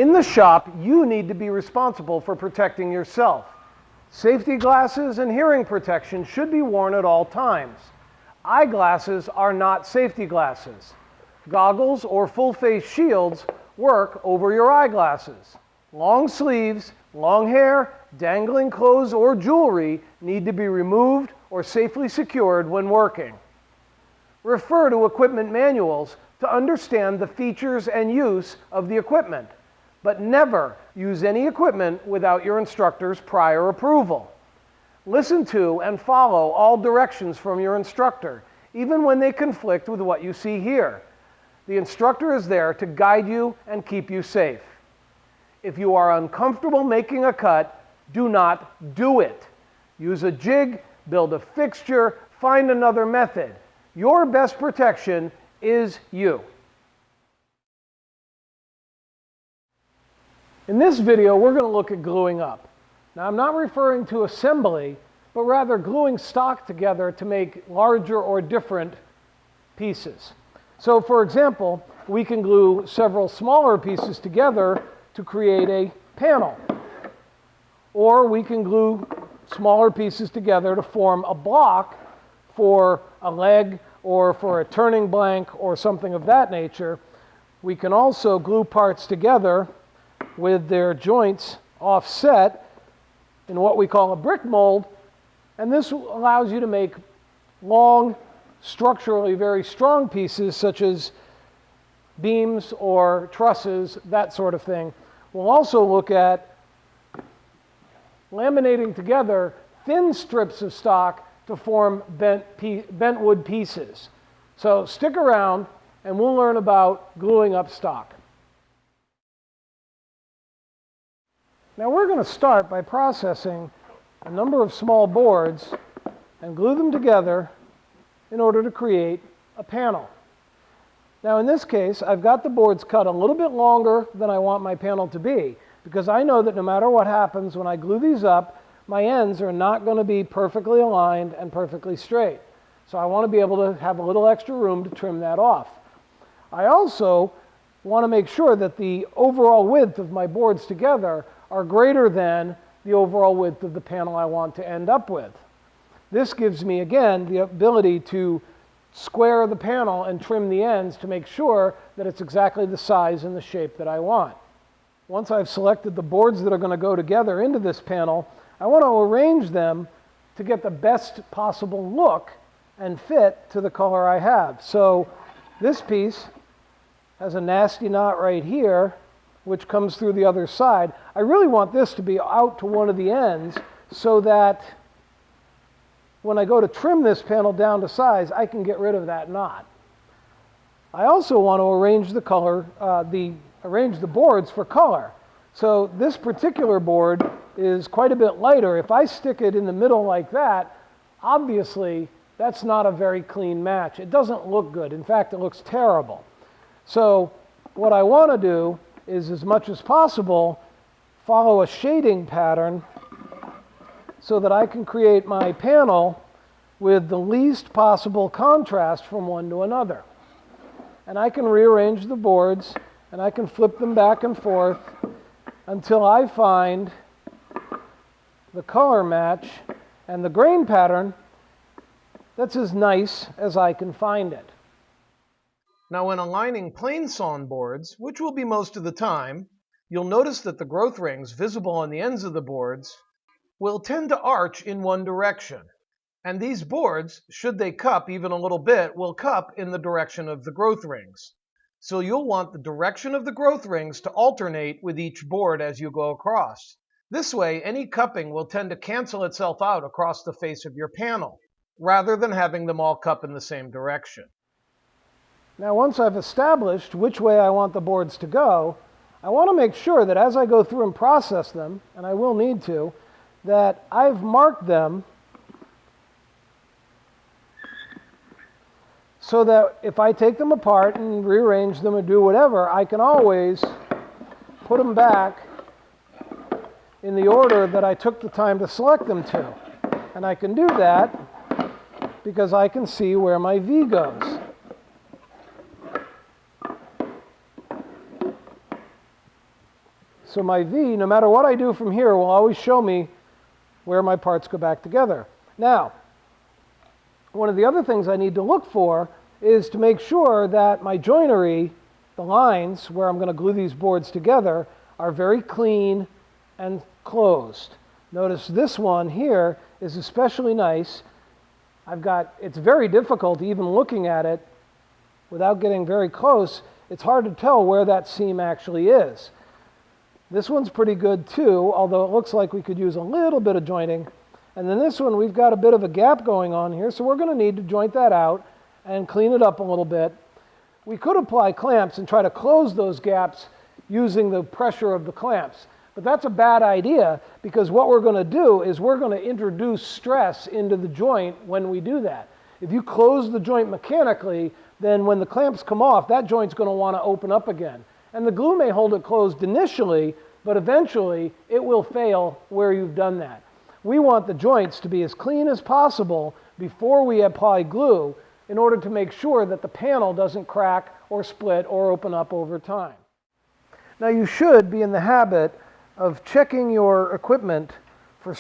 In the shop, you need to be responsible for protecting yourself. Safety glasses and hearing protection should be worn at all times. Eyeglasses are not safety glasses. Goggles or full-face shields work over your eyeglasses. Long sleeves, long hair, dangling clothes, or jewelry need to be removed or safely secured when working. Refer to equipment manuals to understand the features and use of the equipment, but never use any equipment without your instructor's prior approval. Listen to and follow all directions from your instructor, even when they conflict with what you see here. The instructor is there to guide you and keep you safe. If you are uncomfortable making a cut, do not do it. Use a jig, build a fixture, find another method. Your best protection is you. In this video, we're going to look at gluing up. Now, I'm not referring to assembly, but rather gluing stock together to make larger or different pieces. So, for example, we can glue several smaller pieces together to create a panel. Or we can glue smaller pieces together to form a block for a leg or for a turning blank or something of that nature. We can also glue parts together with their joints offset in what we call a brick mold, and this allows you to make long, structurally very strong pieces such as beams or trusses, that sort of thing. We'll also look at laminating together thin strips of stock to form bent wood pieces. So stick around and we'll learn about gluing up stock. Now we're going to start by processing a number of small boards and glue them together in order to create a panel. Now in this case, I've got the boards cut a little bit longer than I want my panel to be, because I know that no matter what happens when I glue these up, my ends are not going to be perfectly aligned and perfectly straight. So I want to be able to have a little extra room to trim that off. I also want to make sure that the overall width of my boards together are greater than the overall width of the panel I want to end up with. This gives me, again, the ability to square the panel and trim the ends to make sure that it's exactly the size and the shape that I want. Once I've selected the boards that are going to go together into this panel, I want to arrange them to get the best possible look and fit to the color I have. So this piece has a nasty knot right here, which comes through the other side. I really want this to be out to one of the ends so that when I go to trim this panel down to size, I can get rid of that knot. I also want to arrange the color, arrange the boards for color. So this particular board is quite a bit lighter. If I stick it in the middle like that, obviously that's not a very clean match. It doesn't look good. In fact, it looks terrible. So what I want to do is, as much as possible, follow a shading pattern so that I can create my panel with the least possible contrast from one to another. And I can rearrange the boards and I can flip them back and forth until I find the color match and the grain pattern that's as nice as I can find it. Now, when aligning plain sawn boards, which will be most of the time, you'll notice that the growth rings visible on the ends of the boards will tend to arch in one direction. And these boards, should they cup even a little bit, will cup in the direction of the growth rings. So you'll want the direction of the growth rings to alternate with each board as you go across. This way, any cupping will tend to cancel itself out across the face of your panel, rather than having them all cup in the same direction. Now, once I've established which way I want the boards to go, I want to make sure that as I go through and process them, and I will need to, that I've marked them so that if I take them apart and rearrange them or do whatever, I can always put them back in the order that I took the time to select them to. And I can do that because I can see where my V goes. So my V, no matter what I do from here, will always show me where my parts go back together. Now, one of the other things I need to look for is to make sure that my joinery, the lines where I'm going to glue these boards together, are very clean and closed. Notice this one here is especially nice. It's very difficult even looking at it without getting very close. It's hard to tell where that seam actually is. This one's pretty good too, although it looks like we could use a little bit of jointing. And then this one, we've got a bit of a gap going on here, so we're going to need to joint that out and clean it up a little bit. We could apply clamps and try to close those gaps using the pressure of the clamps. But that's a bad idea, because what we're going to do is we're going to introduce stress into the joint when we do that. If you close the joint mechanically, then when the clamps come off, that joint's going to want to open up again. And the glue may hold it closed initially, but eventually it will fail where you've done that. We want the joints to be as clean as possible before we apply glue in order to make sure that the panel doesn't crack or split or open up over time. Now you should be in the habit of checking your equipment for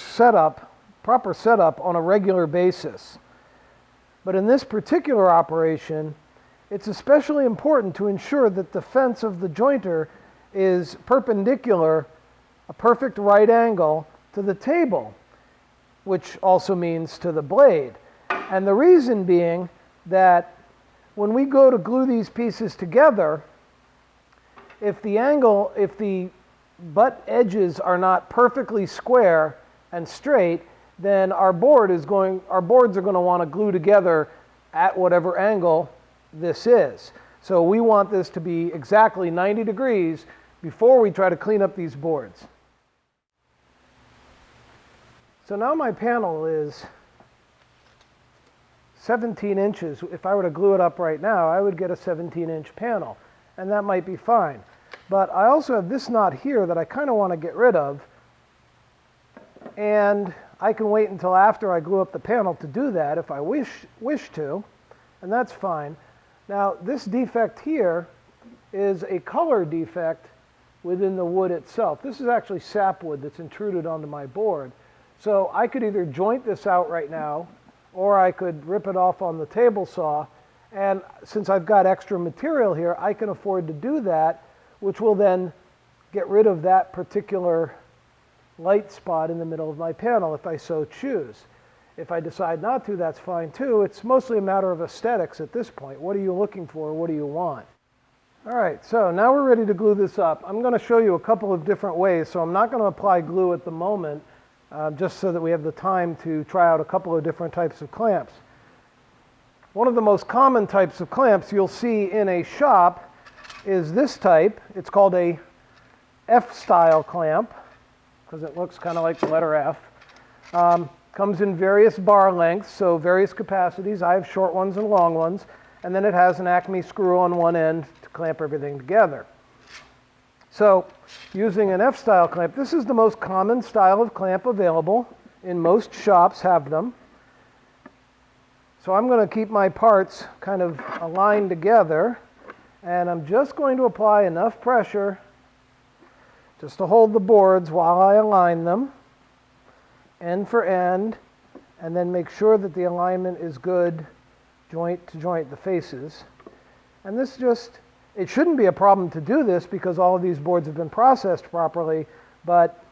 proper setup on a regular basis. But in this particular operation, it's especially important to ensure that the fence of the jointer is perpendicular, a perfect right angle, to the table, which also means to the blade. And the reason being that when we go to glue these pieces together, if the butt edges are not perfectly square and straight, then our boards are going to want to glue together at whatever angle this is. So we want this to be exactly 90 degrees before we try to clean up these boards. So now my panel is 17 inches. If I were to glue it up right now, I would get a 17-inch panel, and that might be fine. But I also have this knot here that I kind of want to get rid of, and I can wait until after I glue up the panel to do that if I wish to, and that's fine. Now, this defect here is a color defect within the wood itself. This is actually sapwood that's intruded onto my board. So I could either joint this out right now, or I could rip it off on the table saw. And since I've got extra material here, I can afford to do that, which will then get rid of that particular light spot in the middle of my panel if I so choose. If I decide not to, that's fine too. It's mostly a matter of aesthetics at this point. What are you looking for? What do you want? All right, so now we're ready to glue this up. I'm going to show you a couple of different ways, so I'm not going to apply glue at the moment, just so that we have the time to try out a couple of different types of clamps. One of the most common types of clamps you'll see in a shop is this type. It's called a F-style clamp, because it looks kind of like the letter F. Comes in various bar lengths, so various capacities. I have short ones and long ones. And then it has an Acme screw on one end to clamp everything together. So using an F-style clamp, this is the most common style of clamp available. In most shops have them. So I'm going to keep my parts kind of aligned together, and I'm just going to apply enough pressure just to hold the boards while I align them, end for end, and then make sure that the alignment is good, joint to joint, the faces. And it shouldn't be a problem to do this because all of these boards have been processed properly, but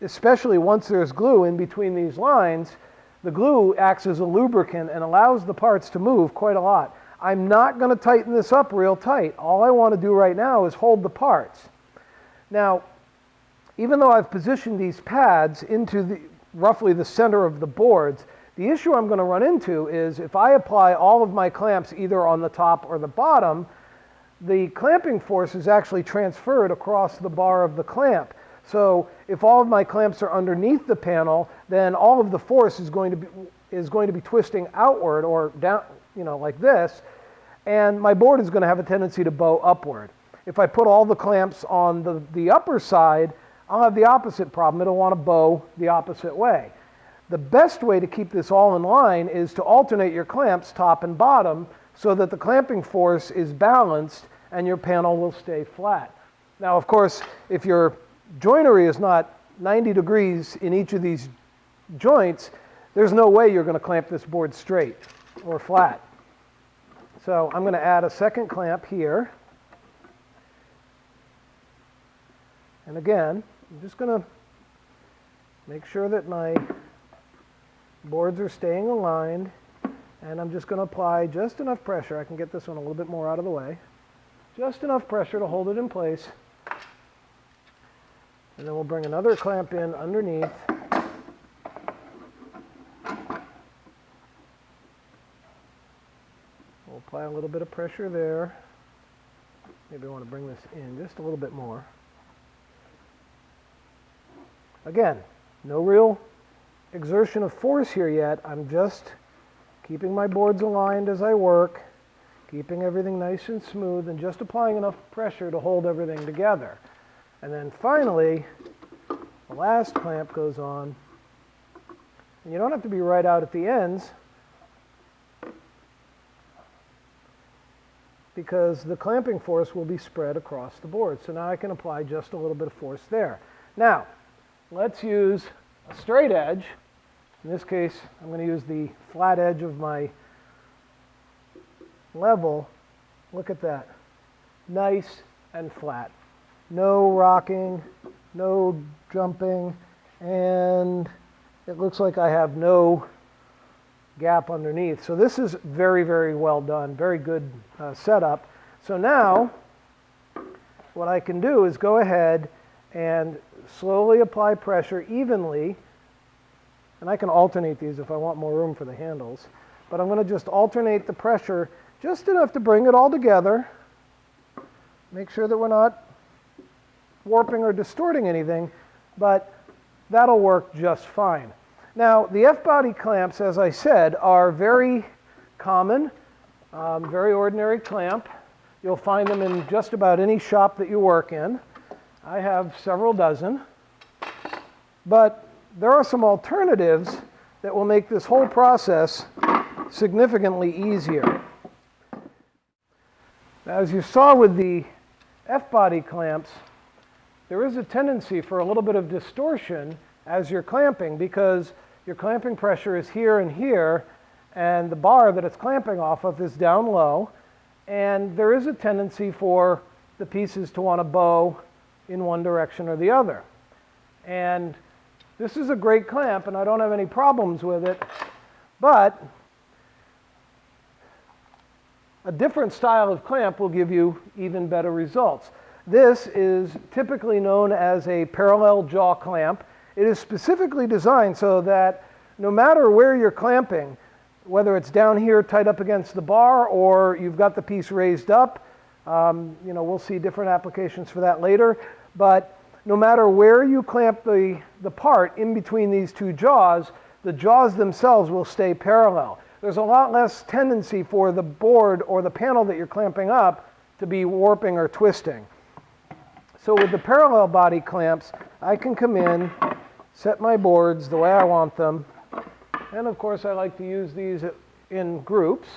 especially once there's glue in between these lines, the glue acts as a lubricant and allows the parts to move quite a lot. I'm not going to tighten this up real tight. All I want to do right now is hold the parts. Now, even though I've positioned these pads into roughly the center of the boards, the issue I'm going to run into is if I apply all of my clamps either on the top or the bottom, the clamping force is actually transferred across the bar of the clamp. So if all of my clamps are underneath the panel, then all of the force is going to be twisting outward or down, like this, and my board is going to have a tendency to bow upward. If I put all the clamps on the upper side, I'll have the opposite problem. It'll want to bow the opposite way. The best way to keep this all in line is to alternate your clamps top and bottom so that the clamping force is balanced and your panel will stay flat. Now, of course, if you're joinery is not 90 degrees in each of these joints, there's no way you're going to clamp this board straight or flat. So I'm going to add a second clamp here. And again, I'm just going to make sure that my boards are staying aligned, and I'm just going to apply just enough pressure. I can get this one a little bit more out of the way. Just enough pressure to hold it in place. And then we'll bring another clamp in underneath. We'll apply a little bit of pressure there. Maybe I want to bring this in just a little bit more. Again, no real exertion of force here yet. I'm just keeping my boards aligned as I work, keeping everything nice and smooth, and just applying enough pressure to hold everything together. And then finally, the last clamp goes on. And you don't have to be right out at the ends, because the clamping force will be spread across the board. So now I can apply just a little bit of force there. Now, let's use a straight edge. In this case, I'm going to use the flat edge of my level. Look at that. Nice and flat. No rocking, no jumping, and it looks like I have no gap underneath. So this is very, very well done. Very good setup. So now, what I can do is go ahead and slowly apply pressure evenly. And I can alternate these if I want more room for the handles. But I'm going to just alternate the pressure just enough to bring it all together. Make sure that we're not warping or distorting anything, but that'll work just fine. Now, the F-body clamps, as I said, are very common, very ordinary clamp. You'll find them in just about any shop that you work in. I have several dozen. But there are some alternatives that will make this whole process significantly easier. Now, as you saw with the F-body clamps, there is a tendency for a little bit of distortion as you're clamping, because your clamping pressure is here and here, and the bar that it's clamping off of is down low, and there is a tendency for the pieces to want to bow in one direction or the other. And this is a great clamp, and I don't have any problems with it, but a different style of clamp will give you even better results. This is typically known as a parallel jaw clamp. It is specifically designed so that no matter where you're clamping, whether it's down here tight up against the bar or you've got the piece raised up, we'll see different applications for that later, but no matter where you clamp the part in between these two jaws, the jaws themselves will stay parallel. There's a lot less tendency for the board or the panel that you're clamping up to be warping or twisting. So with the parallel body clamps, I can come in, set my boards the way I want them, and of course I like to use these in groups.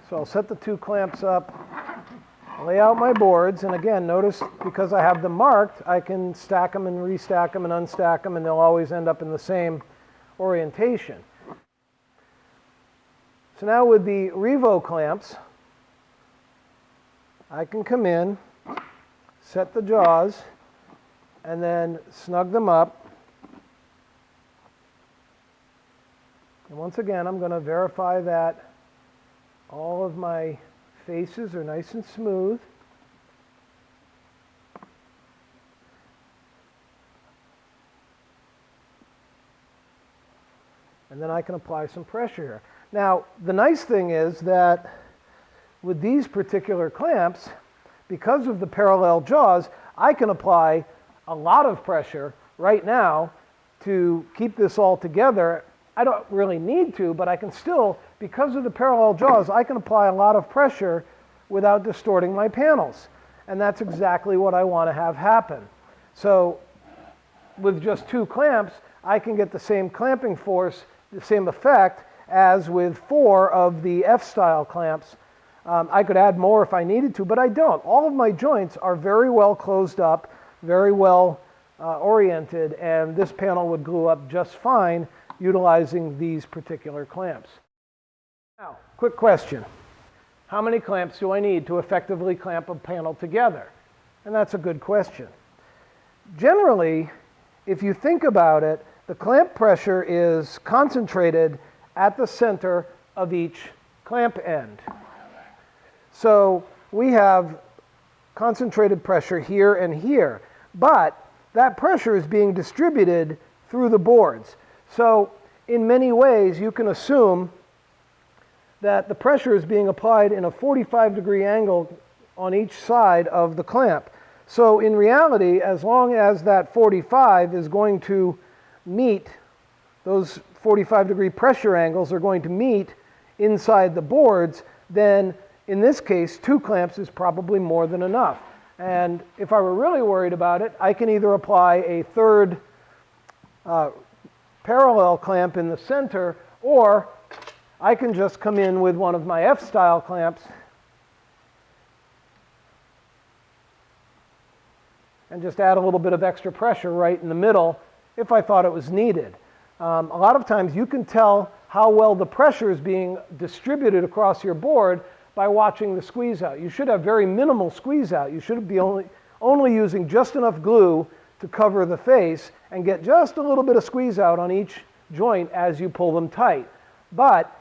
So I'll set the two clamps up, lay out my boards, and again, notice because I have them marked, I can stack them and restack them and unstack them, and they'll always end up in the same orientation. So now with the Revo clamps, I can come in, set the jaws, and then snug them up. And once again, I'm going to verify that all of my faces are nice and smooth. And then I can apply some pressure here. Now, the nice thing is that with these particular clamps, because of the parallel jaws, I can apply a lot of pressure right now to keep this all together. I don't really need to, but I can still, because of the parallel jaws, I can apply a lot of pressure without distorting my panels. And that's exactly what I want to have happen. So with just two clamps, I can get the same clamping force, the same effect, as with 4 of the F-style clamps. I could add more if I needed to, but I don't. All of my joints are very well closed up, very well oriented, and this panel would glue up just fine utilizing these particular clamps. Now, quick question. How many clamps do I need to effectively clamp a panel together? And that's a good question. Generally, if you think about it, the clamp pressure is concentrated at the center of each clamp end. So we have concentrated pressure here and here, but that pressure is being distributed through the boards. So in many ways, you can assume that the pressure is being applied in a 45-degree angle on each side of the clamp. So in reality, as long as that 45 is going to meet, those 45-degree pressure angles are going to meet inside the boards, then in this case, 2 clamps is probably more than enough. And if I were really worried about it, I can either apply a third parallel clamp in the center, or I can just come in with one of my F-style clamps and just add a little bit of extra pressure right in the middle if I thought it was needed. A lot of times you can tell how well the pressure is being distributed across your board by watching the squeeze out. You should have very minimal squeeze out. You should be only using just enough glue to cover the face and get just a little bit of squeeze out on each joint as you pull them tight. But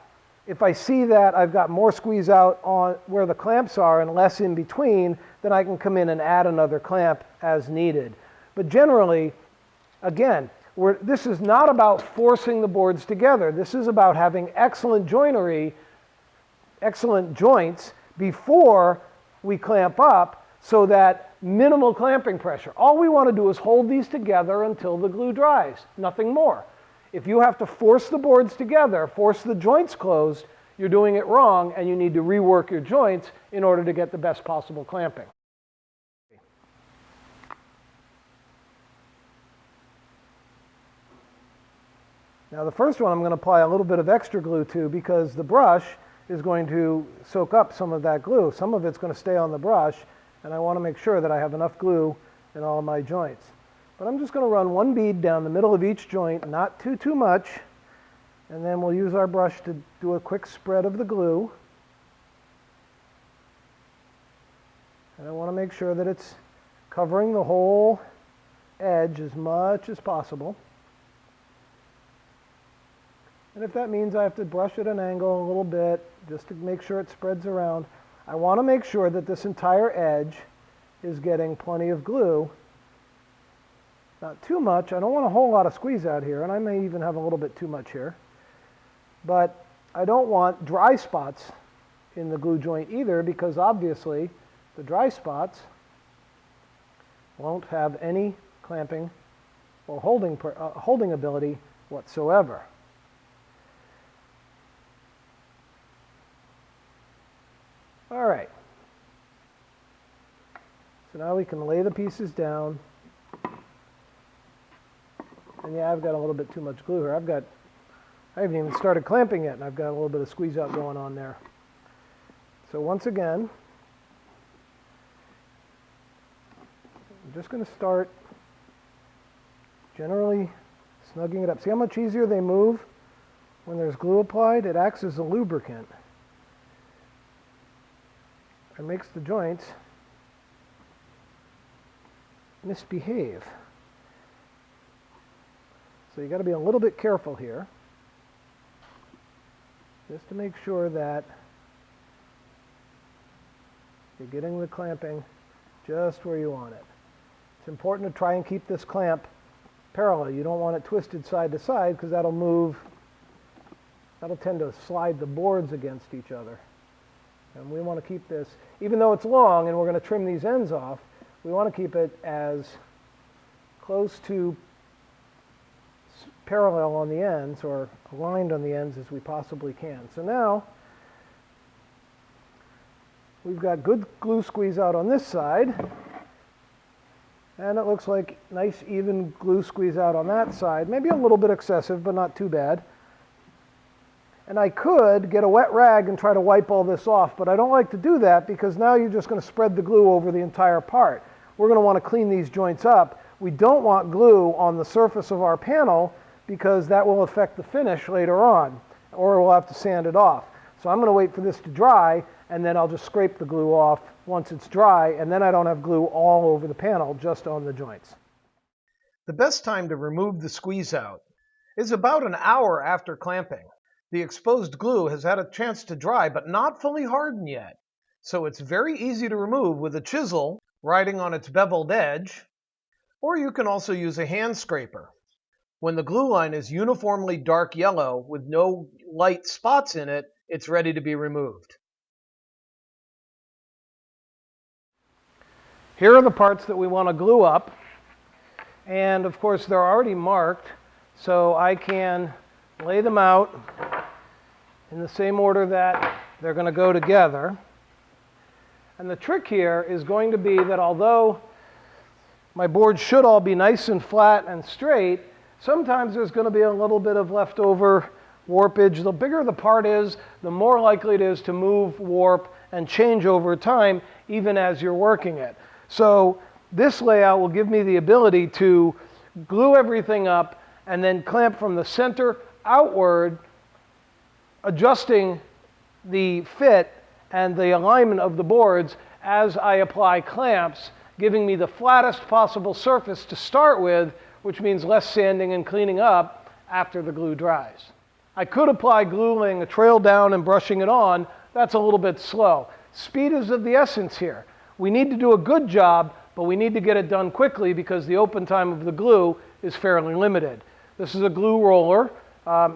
if I see that I've got more squeeze out on where the clamps are and less in between, then I can come in and add another clamp as needed. But generally, again, this is not about forcing the boards together. This is about having excellent joinery, excellent joints before we clamp up, so that minimal clamping pressure. All we want to do is hold these together until the glue dries, nothing more. If you have to force the boards together, force the joints closed, you're doing it wrong, and you need to rework your joints in order to get the best possible clamping. Now the first one I'm going to apply a little bit of extra glue to, because the brush is going to soak up some of that glue. Some of it's going to stay on the brush, and I want to make sure that I have enough glue in all of my joints. But I'm just going to run one bead down the middle of each joint, not too much, and then we'll use our brush to do a quick spread of the glue. And I want to make sure that it's covering the whole edge as much as possible. And if that means I have to brush at an angle a little bit, just to make sure it spreads around, I want to make sure that this entire edge is getting plenty of glue. Not too much. I don't want a whole lot of squeeze out here, and I may even have a little bit too much here. But I don't want dry spots in the glue joint either, because obviously the dry spots won't have any clamping or holding ability whatsoever. All right. So now we can lay the pieces down. And yeah, I've got a little bit too much glue here. I haven't even started clamping yet, and I've got a little bit of squeeze out going on there. So once again, I'm just going to start generally snugging it up. See how much easier they move when there's glue applied? It acts as a lubricant. It makes the joints misbehave. So you got to be a little bit careful here, just to make sure that you're getting the clamping just where you want it. It's important to try and keep this clamp parallel. You don't want it twisted side to side, because that'll tend to slide the boards against each other. And we want to keep this, even though it's long and we're going to trim these ends off, we want to keep it as close to parallel on the ends, or aligned on the ends, as we possibly can. So now we've got good glue squeeze out on this side, and it looks like nice even glue squeeze out on that side. Maybe a little bit excessive, but not too bad. And I could get a wet rag and try to wipe all this off, but I don't like to do that because now you're just going to spread the glue over the entire part. We're going to want to clean these joints up. We don't want glue on the surface of our panel because that will affect the finish later on, or we'll have to sand it off. So I'm going to wait for this to dry, and then I'll just scrape the glue off once it's dry, and then I don't have glue all over the panel, just on the joints. The best time to remove the squeeze out is about an hour after clamping. The exposed glue has had a chance to dry, but not fully harden yet. So it's very easy to remove with a chisel riding on its beveled edge, or you can also use a hand scraper. When the glue line is uniformly dark yellow with no light spots in it, it's ready to be removed. Here are the parts that we want to glue up. And of course, they're already marked, so I can lay them out in the same order that they're going to go together. And the trick here is going to be that although my board should all be nice and flat and straight, sometimes there's going to be a little bit of leftover warpage. The bigger the part is, the more likely it is to move, warp, and change over time, even as you're working it. So this layout will give me the ability to glue everything up and then clamp from the center outward, adjusting the fit and the alignment of the boards as I apply clamps, giving me the flattest possible surface to start with, which means less sanding and cleaning up after the glue dries. I could apply glue laying a trail down and brushing it on. That's a little bit slow. Speed is of the essence here. We need to do a good job, but we need to get it done quickly because the open time of the glue is fairly limited. This is a glue roller.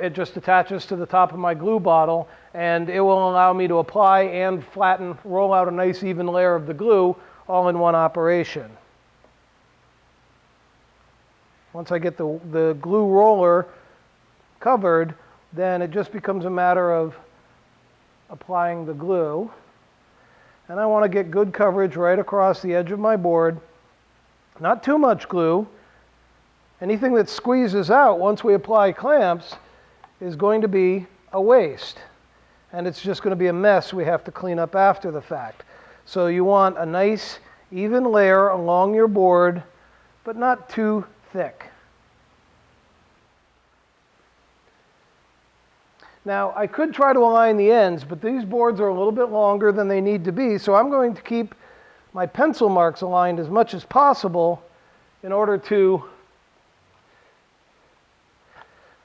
It just attaches to the top of my glue bottle, and it will allow me to apply and flatten, roll out a nice even layer of the glue all in one operation. Once I get the glue roller covered, then it just becomes a matter of applying the glue. And I want to get good coverage right across the edge of my board. Not too much glue. Anything that squeezes out once we apply clamps is going to be a waste. And it's just going to be a mess we have to clean up after the fact. So you want a nice even layer along your board, but not too thick. Now, I could try to align the ends, but these boards are a little bit longer than they need to be, so I'm going to keep my pencil marks aligned as much as possible in order to,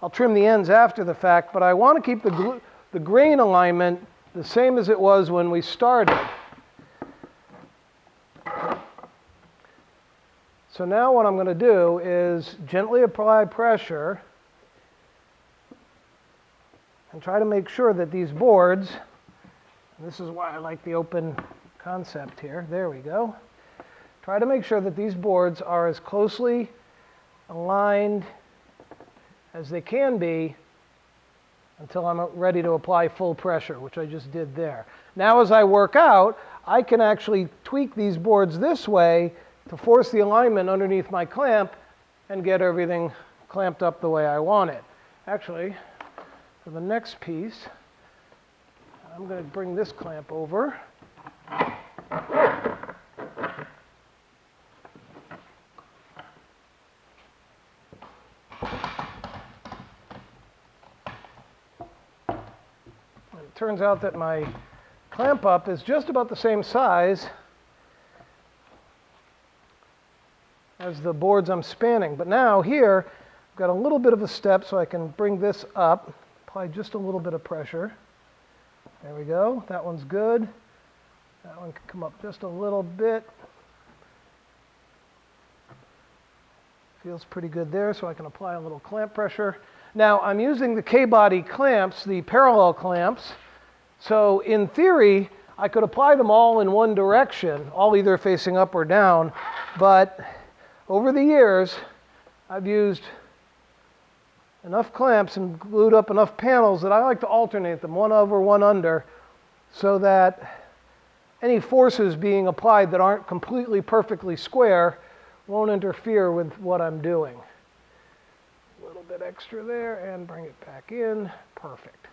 I'll trim the ends after the fact, but I want to keep the grain alignment the same as it was when we started. So now what I'm going to do is gently apply pressure and try to make sure that these boards, and this is why I like the open concept here, there we go. Try to make sure that these boards are as closely aligned as they can be until I'm ready to apply full pressure, which I just did there. Now as I work out, I can actually tweak these boards this way to force the alignment underneath my clamp and get everything clamped up the way I want it. Actually, for the next piece, I'm going to bring this clamp over. It turns out that my clamp up is just about the same size as the boards I'm spanning. But now here, I've got a little bit of a step so I can bring this up, apply just a little bit of pressure. There we go. That one's good. That one can come up just a little bit. Feels pretty good there, so I can apply a little clamp pressure. Now, I'm using the K-body clamps, the parallel clamps. So in theory, I could apply them all in one direction, all either facing up or down. But over the years, I've used enough clamps and glued up enough panels that I like to alternate them, one over, one under, so that any forces being applied that aren't completely perfectly square won't interfere with what I'm doing. A little bit extra there and bring it back in. Perfect.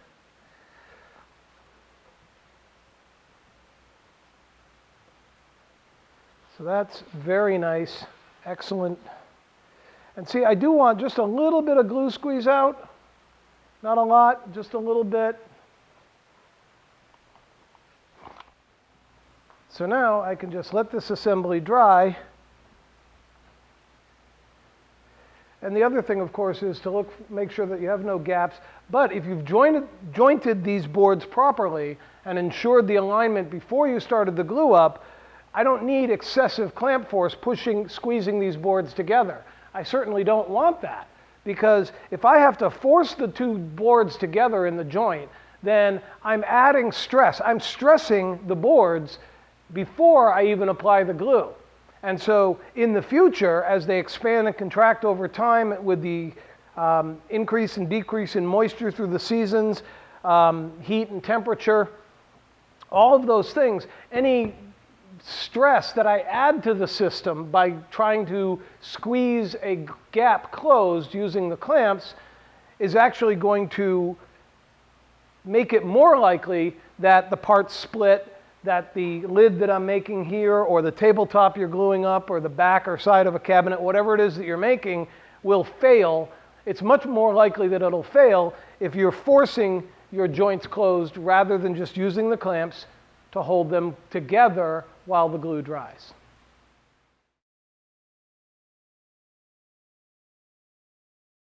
So that's very nice, excellent. And see, I do want just a little bit of glue squeeze out. Not a lot, just a little bit. So now I can just let this assembly dry. And the other thing, of course, is to make sure that you have no gaps. But if you've jointed these boards properly and ensured the alignment before you started the glue up, I don't need excessive clamp force squeezing these boards together. I certainly don't want that, because if I have to force the two boards together in the joint, then I'm adding stress. I'm stressing the boards before I even apply the glue. And so in the future, as they expand and contract over time with the increase and decrease in moisture through the seasons, heat and temperature, all of those things, any stress that I add to the system by trying to squeeze a gap closed using the clamps is actually going to make it more likely that the parts split, that the lid that I'm making here, or the tabletop you're gluing up, or the back or side of a cabinet, whatever it is that you're making, will fail. It's much more likely that it'll fail if you're forcing your joints closed rather than just using the clamps to hold them together while the glue dries.